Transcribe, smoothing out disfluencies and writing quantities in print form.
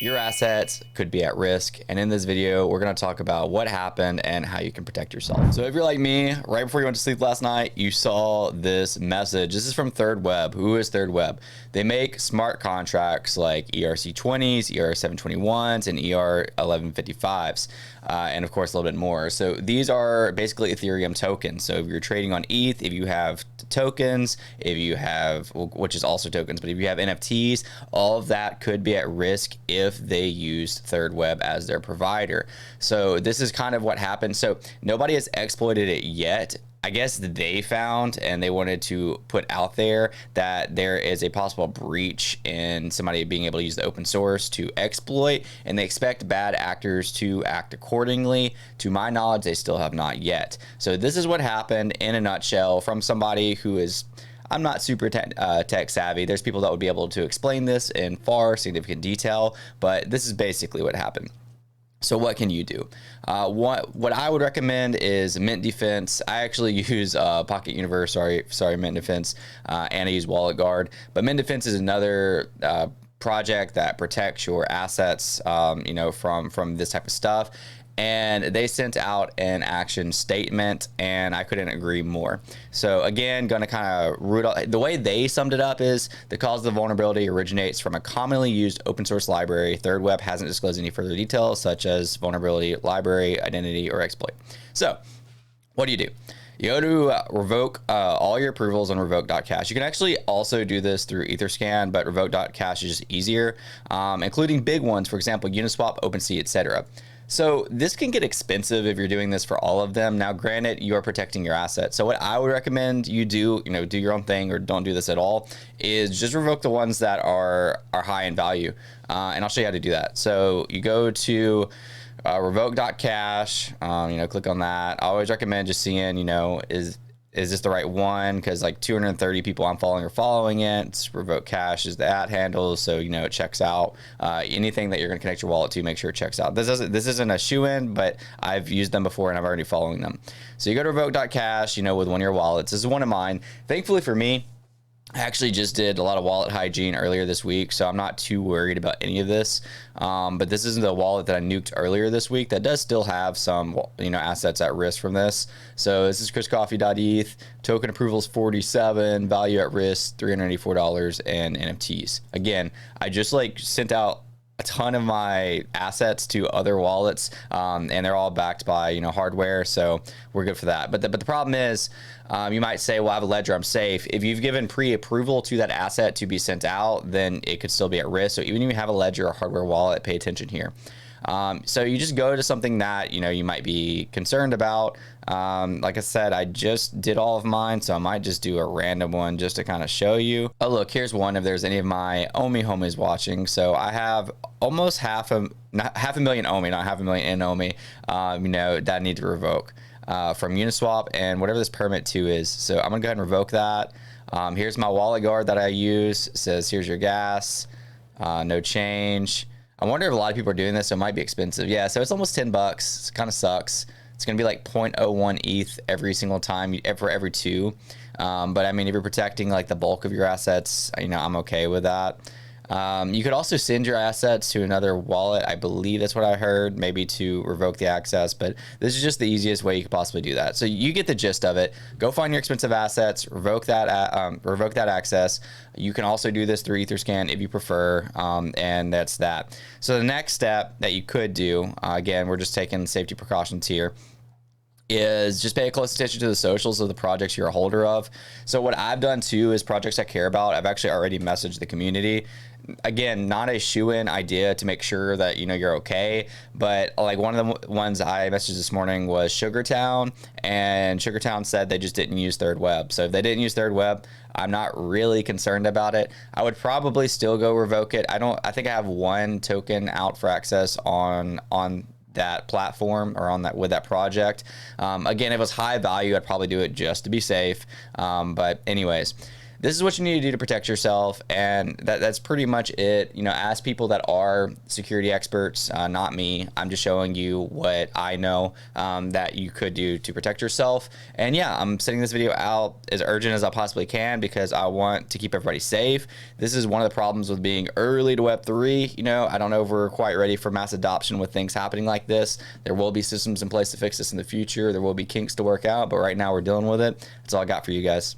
Your assets could be at risk, and in this video we're going to talk about what happened and how you can protect yourself. So if you're like me, right before you went to sleep last night, you saw this message. This is from Third Web. Who is Third Web? They make smart contracts like ERC20s, ER721s, and ER1155s, and of course a little bit more. So these are basically Ethereum tokens. So if you're trading on ETH, if you have tokens, if you have, which is also tokens, but if you have NFTs, all of that could be at risk if they used Third Web as their provider. So this is kind of what happened. So nobody has exploited it yet. I guess they found and they wanted to put out there that there is a possible breach in somebody being able to use the open source to exploit, and they expect bad actors to act accordingly. To my knowledge, they still have not yet. So this is what happened in a nutshell from somebody who is, I'm not super tech savvy. There's people that would be able to explain this in far significant detail, but this is basically what happened. So what can you do? What I would recommend is Mint Defense. I actually use Pocket Universe, sorry, Mint Defense, and I use Wallet Guard. But Mint Defense is another project that protects your assets, from this type of stuff. And they sent out an action statement, and I couldn't agree more. So again, gonna kind of root out, the way they summed it up is the cause of the vulnerability originates from a commonly used open source library. Third Web hasn't disclosed any further details, such as vulnerability, library, identity, or exploit. So what do? You go to revoke all your approvals on revoke.cash. You can actually also do this through Etherscan, but revoke.cash is just easier, including big ones, for example, Uniswap, OpenSea, etc. So this can get expensive if you're doing this for all of them. Now, granted, you are protecting your assets. So what I would recommend you do, do your own thing or don't do this at all, is just revoke the ones that are high in value. And I'll show you how to do that. So you go to revoke.cash, click on that. I always recommend just seeing, is this the right one? Because like 230 people I'm following are following it. It's revoke cash is the @ handle, so it checks out. Anything that you're going to connect your wallet to, make sure it checks out. This isn't a shoe-in, but I've used them before and I'm already following them. So you go to revoke.cash, with one of your wallets. This is one of mine. Thankfully for me, I actually just did a lot of wallet hygiene earlier this week, so I'm not too worried about any of this. But this isn't the wallet that I nuked earlier this week that does still have some, assets at risk from this. So this is chriscoffee.eth, token approvals 47, value at risk $384, and NFTs. Again, I just sent out a ton of my assets to other wallets, and they're all backed by hardware, so we're good for that. But the problem is, you might say, well, I have a ledger, I'm safe. If you've given pre-approval to that asset to be sent out, then it could still be at risk. So even if you have a ledger or hardware wallet, pay attention here. So you just go to something that you might be concerned about. Like I said, I just did all of mine, so I might just do a random one just to kind of show you. Oh, look, here's one if there's any of my OMI homies watching. So I have almost half a million OMI, not half a million in OMI, that I need to revoke from Uniswap and whatever this permit to is. So I'm gonna go ahead and revoke that. Here's my wallet guard that I use. It says, here's your gas, no change. I wonder if a lot of people are doing this, so it might be expensive. Yeah, so it's almost 10 bucks. It kind of sucks. It's going to be like 0.01 ETH every single time for every two. But I mean, if you're protecting like the bulk of your assets, I'm okay with that. You could also send your assets to another wallet. I believe that's what I heard, maybe to revoke the access, but this is just the easiest way you could possibly do that. So you get the gist of it. Go find your expensive assets, revoke that access. You can also do this through Etherscan if you prefer, and that's that. So the next step that you could do, again, we're just taking safety precautions here, is just pay close attention to the socials of the projects you're a holder of. So what I've done too is projects I care about, I've actually already messaged the community. Again, not a shoe-in idea to make sure that you're okay, but like one of the ones I messaged this morning was Sugartown, and Sugartown said they just didn't use Third Web. So if they didn't use Third Web, I'm not really concerned about it. I would probably still go revoke it. I think I have one token out for access on that platform or with that project. Again, if it was high value, I'd probably do it just to be safe. But anyways, this is what you need to do to protect yourself, and that's pretty much it. You know, ask people that are security experts, not me. I'm just showing you what I know that you could do to protect yourself. And yeah, I'm sending this video out as urgent as I possibly can because I want to keep everybody safe. This is one of the problems with being early to Web3. You know, I don't know if we're quite ready for mass adoption with things happening like this. There will be systems in place to fix this in the future. There will be kinks to work out, but right now we're dealing with it. That's all I got for you guys.